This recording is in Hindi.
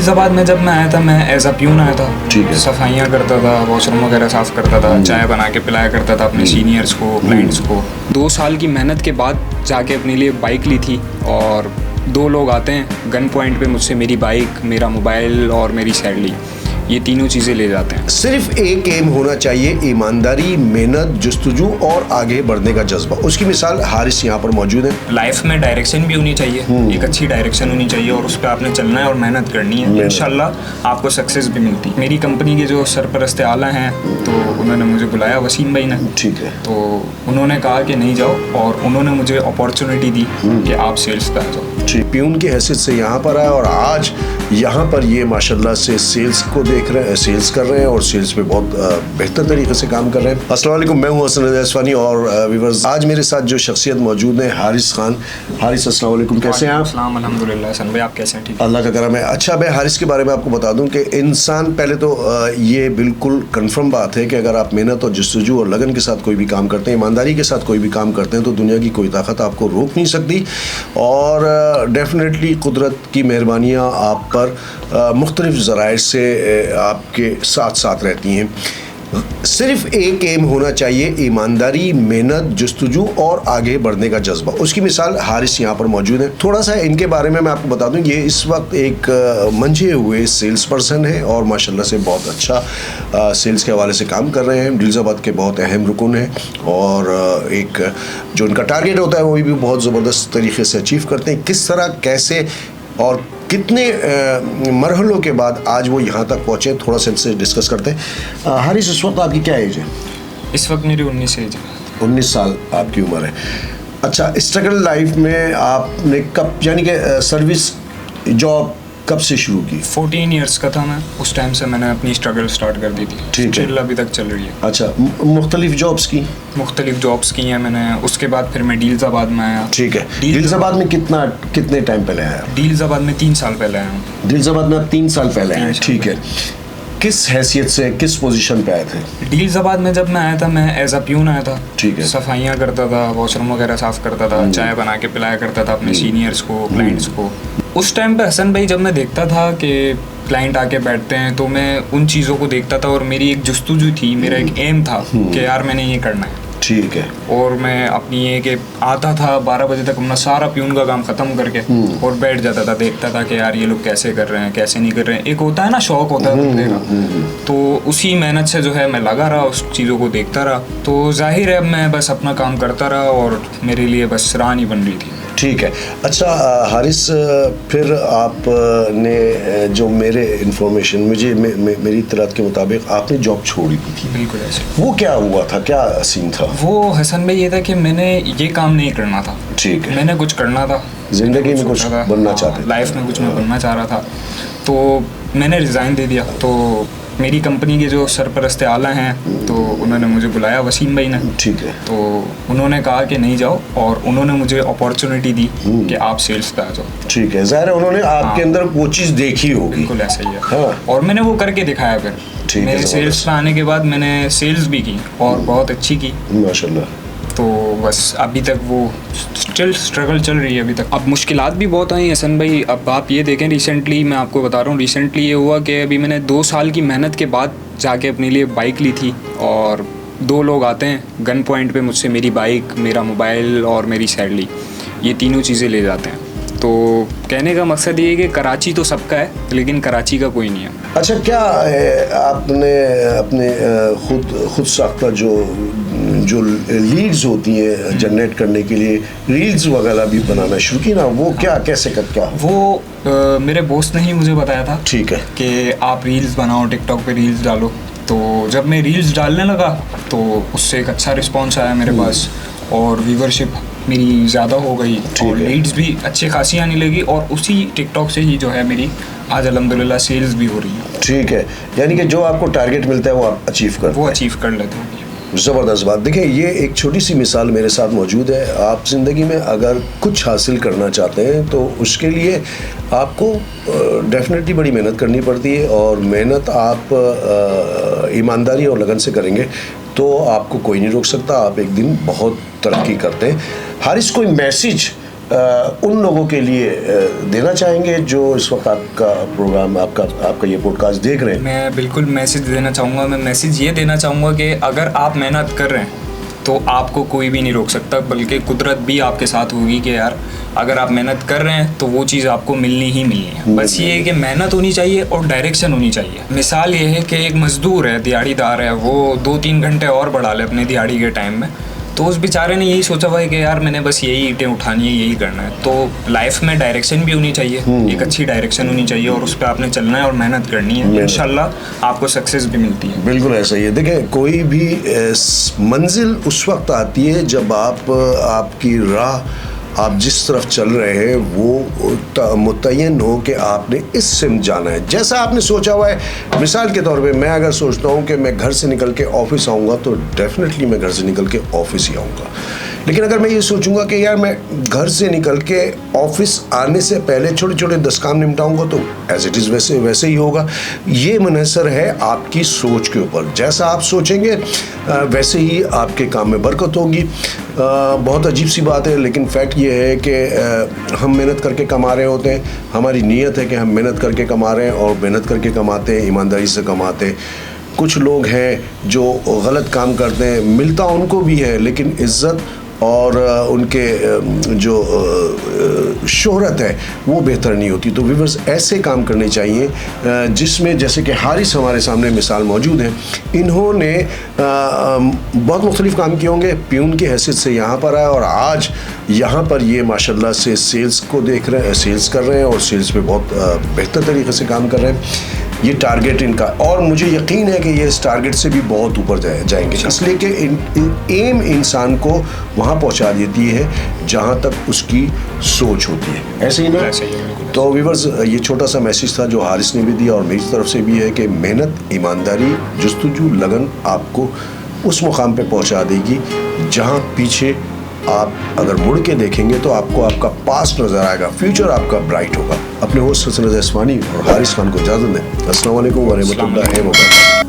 डीलजाबाद में जब मैं आया था, मैं एज अ प्यून आया था। ठीक है। सफाइयाँ करता था, वॉशरूम वगैरह साफ़ करता था, चाय बना के पिलाया करता था अपने सीनियर्स को, क्लाइंट्स को। 2 साल की मेहनत के बाद जाके अपने लिए बाइक ली थी, और 2 लोग आते हैं गन पॉइंट पे मुझसे मेरी बाइक, मेरा मोबाइल और मेरी सैलरी, ये तीनों चीज़ें ले जाते हैं। सिर्फ एक एम होना चाहिए, ईमानदारी, मेहनत, जुस्तजू और आगे बढ़ने का जज्बा। उसकी मिसाल हारिस यहाँ पर मौजूद है। लाइफ में डायरेक्शन भी होनी चाहिए, एक अच्छी डायरेक्शन होनी चाहिए, और उस पर आपने चलना है और मेहनत करनी है। इंशाल्लाह आपको सक्सेस भी मिलती है। मेरी कंपनी के जो सरपरस्त आला हैं, तो उन्होंने मुझे बुलाया, वसीम भाई ने। ठीक है। तो उन्होंने कहा कि नहीं जाओ, और उन्होंने मुझे अपॉर्चुनिटी दी कि आप सेल्स पे आ जाओ। ठीक, प्यून की हैसियत से यहाँ पर आया, और आज यहाँ पर ये माशाल्लाह से सेल्स को देख रहे हैं, सेल्स कर रहे हैं, और सेल्स पे बहुत बेहतर तरीके से काम कर रहे हैं। अस्सलाम वालेकुम, मैं हूँ हसन रज़ा असवानी, और व्यूअर्स आज मेरे साथ जो शख्सियत मौजूद है, हारिस खान। हारिस, अस्सलाम वालेकुम, कैसे हैं आप? अस्सलाम, अल्हम्दुलिल्लाह। सन भाई आप कैसे हैं? ठीक। अल्लाह का करम है। अच्छा, मैं हारिस के बारे में आपको बता दूं कि इंसान, पहले तो ये बिल्कुल कंफर्म बात है कि अगर आप मेहनत और जस्तजू और लगन के साथ कोई भी काम करते हैं, ईमानदारी के साथ कोई भी काम करते हैं, तो दुनिया की कोई ताकत आपको रोक नहीं सकती। और डेफिनेटली कुदरत की मेहरबानियाँ आप पर मुख्तलिफ ज़राए से आपके साथ साथ रहती हैं। सिर्फ एक एम होना चाहिए, ईमानदारी, मेहनत, जस्तजू और आगे बढ़ने का जज्बा। उसकी मिसाल हारिस यहाँ पर मौजूद है। थोड़ा सा इनके बारे में मैं आपको बता दूं, ये इस वक्त एक मंझे हुए सेल्स पर्सन है, और माशाल्लाह से बहुत अच्छा सेल्स के हवाले से काम कर रहे हैं। डीलजाबाद के बहुत अहम रुकन है, और एक जो इनका टारगेट होता है वो भी बहुत ज़बरदस्त तरीके से अचीव करते हैं। किस तरह, कैसे और कितने मरहलों के बाद आज वो यहाँ तक पहुँचे, थोड़ा सा इनसे डिस्कस करते हैं। हारिस, इस वक्त आपकी क्या एज है? इस वक्त मेरी 19 एज है। 19 साल आपकी उम्र है। अच्छा, स्ट्रगल लाइफ में आपने कब, यानी कि सर्विस जॉब कब से शुरू की? 14 ईयर्स का था मैं, उस टाइम से मैंने अपनी स्ट्रगल स्टार्ट कर दी थी। ठीक है। अभी तक चल रही है। अच्छा, मुख्तलिफ जॉब्स की? मुख्तलिफ जॉब्स की हैं मैंने। उसके बाद फिर मैं डीलजाबाद में आया। ठीक है। डीलजाबाद में कितने टाइम पहले आया? डीलजाबाद में 3 साल पहले आया हूँ। डीलजाबाद में आप 3 साल पहले आए? ठीक है। किस हैसियत से, किस पोजीशन पे आए थे? डीलजाबाद में जब मैं आया था, मैं एज अ प्यून आया था। ठीक है। सफाइयाँ करता था, वॉशरूम वगैरह साफ़ करता था, चाय बना के पिलाया करता था अपने सीनियर्स को, क्लाइंट्स को। उस टाइम पे हसन भाई, जब मैं देखता था कि क्लाइंट आके बैठते हैं, तो मैं उन चीज़ों को देखता था, और मेरी एक जुस्तजू थी, मेरा एक एम था कि यार मैंने ये करना है। ठीक है। और मैं अपनी ये कि आता था 12 बजे तक अपना सारा प्यून का काम ख़त्म करके और बैठ जाता था, देखता था कि यार ये लोग कैसे कर रहे हैं, कैसे नहीं कर रहे हैं। एक होता है ना, शौक होता है बंदे का। तो उसी मेहनत से जो है मैं लगा रहा, उस चीज़ों को देखता रहा। तो जाहिर है अब मैं बस अपना काम करता रहा, और मेरे लिए बस राह नहीं बन रही थी। ठीक है। अच्छा हारिस, फिर आपने जो मेरे इन्फॉर्मेशन, मेरी इत्तलात के मुताबिक आपने जॉब छोड़ी थी। बिल्कुल ऐसे। वो क्या हुआ था, क्या सीन था? वो हसन भाई ये था कि मैंने ये काम नहीं करना था। ठीक है। मैंने कुछ करना था, जिंदगी में कुछ बनना चाहते थे, लाइफ में कुछ मैं बनना चाह रहा था। तो मैंने रिज़ाइन दे दिया। तो मेरी कंपनी के जो सरपरस्त आला हैं, तो उन्होंने मुझे बुलाया, वसीम भाई ने। ठीक है। तो उन्होंने कहा कि नहीं जाओ, और उन्होंने मुझे अपॉर्चुनिटी दी कि आप सेल्स पे आ जाओ। ठीक है। ज़ाहिर है उन्होंने आपके अंदर वो चीज़ देखी होगी। बिल्कुल ऐसा ही है। हाँ। और मैंने वो करके दिखाया। फिर मेरे सेल्स पे आने के बाद मैंने सेल्स भी की, और बहुत अच्छी की माशाल्लाह। तो बस अभी तक वो स्टिल स्ट्रगल चल रही है अभी तक। अब मुश्किलात भी बहुत आई हसन भाई। अब आप ये देखें, रिसेंटली मैं आपको बता रहा हूँ, रिसेंटली ये हुआ कि अभी मैंने 2 साल की मेहनत के बाद जाके अपने लिए बाइक ली थी, और 2 लोग आते हैं गन पॉइंट पे मुझसे मेरी बाइक, मेरा मोबाइल और मेरी सैलरी, ये तीनों चीज़ें ले जाते हैं। तो कहने का मकसद ये है कि कराची तो सबका है, लेकिन कराची का कोई नहीं है। अच्छा, क्या आपने अपने खुद साख्ता जो लीड्स होती हैं जनरेट करने के लिए, रील्स वगैरह भी बनाना शुरू की ना? वो क्या, कैसे क्या? वो मेरे दोस्त ने ही मुझे बताया था। ठीक है। कि आप रील्स बनाओ, टिकटॉक पे रील्स डालो। तो जब मैं रील्स डालने लगा, तो उससे एक अच्छा रिस्पॉन्स आया मेरे पास, और व्यूवरशिप मेरी ज़्यादा हो गई, और लीड्स भी अच्छी खासी आने लगी, और उसी टिकटॉक से ही जो है मेरी आज अल्हम्दुलिल्लाह सेल्स भी हो रही है। ठीक है। यानी कि जो आपको टारगेट मिलता है वो आप अचीव कर लेते हैं। ज़बरदस्त बात। देखिए, ये एक छोटी सी मिसाल मेरे साथ मौजूद है। आप ज़िंदगी में अगर कुछ हासिल करना चाहते हैं, तो उसके लिए आपको डेफिनेटली बड़ी मेहनत करनी पड़ती है, और मेहनत आप ईमानदारी और लगन से करेंगे तो आपको कोई नहीं रोक सकता। आप एक दिन बहुत तरक्की करते हैं। हारिस, कोई मैसेज उन लोगों के लिए देना चाहेंगे जो इस वक्त आपका प्रोग्राम आपका ये पॉडकास्ट देख रहे हैं? मैं बिल्कुल मैसेज देना चाहूँगा। मैं मैसेज ये देना चाहूँगा कि अगर आप मेहनत कर रहे हैं तो आपको कोई भी नहीं रोक सकता, बल्कि कुदरत भी आपके साथ होगी कि यार अगर आप मेहनत कर रहे हैं तो वो चीज़ आपको मिलनी ही मिलनी है। बस ये है कि मेहनत होनी चाहिए और डायरेक्शन होनी चाहिए। मिसाल ये है कि एक मज़दूर है, दिहाड़ीदार है, वो 2-3 घंटे और बढ़ा ले अपने दिहाड़ी के टाइम में, तो उस बेचारे ने यही सोचा हुआ है कि यार मैंने बस यही ईंटें उठानी है, यही करना है। तो लाइफ में डायरेक्शन भी होनी चाहिए, एक अच्छी डायरेक्शन होनी चाहिए और उस पर आपने चलना है और मेहनत करनी है। इंशाल्लाह आपको सक्सेस भी मिलती है। बिल्कुल ऐसा ही है। देखें, कोई भी मंजिल उस वक्त आती है जब आपकी राह, आप जिस तरफ चल रहे हैं वो मुतय्यन हो कि आपने इस सिमत जाना है जैसा आपने सोचा हुआ है। मिसाल के तौर पे मैं अगर सोचता हूँ कि मैं घर से निकल के ऑफिस आऊँगा तो डेफिनेटली मैं घर से निकल के ऑफिस ही आऊँगा। लेकिन अगर मैं ये सोचूंगा कि यार मैं घर से निकल के ऑफिस आने से पहले छोटे छोटे 10 काम निपटाऊंगा तो एज इट इज़ वैसे ही होगा। ये मुनहसर है आपकी सोच के ऊपर। जैसा आप सोचेंगे वैसे ही आपके काम में बरकत होगी। बहुत अजीब सी बात है, लेकिन फैक्ट ये है कि हम मेहनत करके कमा रहे होते हैं। हमारी नीयत है कि हम मेहनत करके कमा रहे हैं और मेहनत करके कमाते हैं, ईमानदारी से कमाते हैं। कुछ लोग हैं जो गलत काम करते हैं, मिलता उनको भी है लेकिन इज़्ज़त और उनके जो शोहरत है वो बेहतर नहीं होती। तो व्यूअर्स, ऐसे काम करने चाहिए जिसमें, जैसे कि हारिस हमारे सामने मिसाल मौजूद है, इन्होंने बहुत मुख्तलिफ काम किए होंगे, प्यून की हैसियत से यहाँ पर आए और आज यहाँ पर ये माशाल्लाह से सेल्स को देख रहे हैं, सेल्स कर रहे हैं और सेल्स पे बहुत बेहतर तरीके से काम कर रहे हैं। ये टारगेट इनका, और मुझे यकीन है कि ये इस टारगेट से भी बहुत ऊपर जाएंगे, इसलिए कि एम इंसान को वहाँ पहुँचा देती है जहाँ तक उसकी सोच होती है। ऐसे ही ना? तो व्यूअर्स, ये छोटा सा मैसेज था जो हारिस ने भी दिया और मेरी तरफ से भी है कि मेहनत, ईमानदारी, जुस्तजू, लगन आपको उस मुकाम पे पहुँचा देगी जहाँ पीछे आप अगर मुड़ के देखेंगे तो आपको आपका पास्ट नज़र आएगा, फ्यूचर आपका ब्राइट होगा। अपने होस्ट हसन रज़ा इस्मानी और हारिस खान को इजाज़त दें। अस्सलाम वालेकुम व रहमतुल्लाहि व बरकातहू।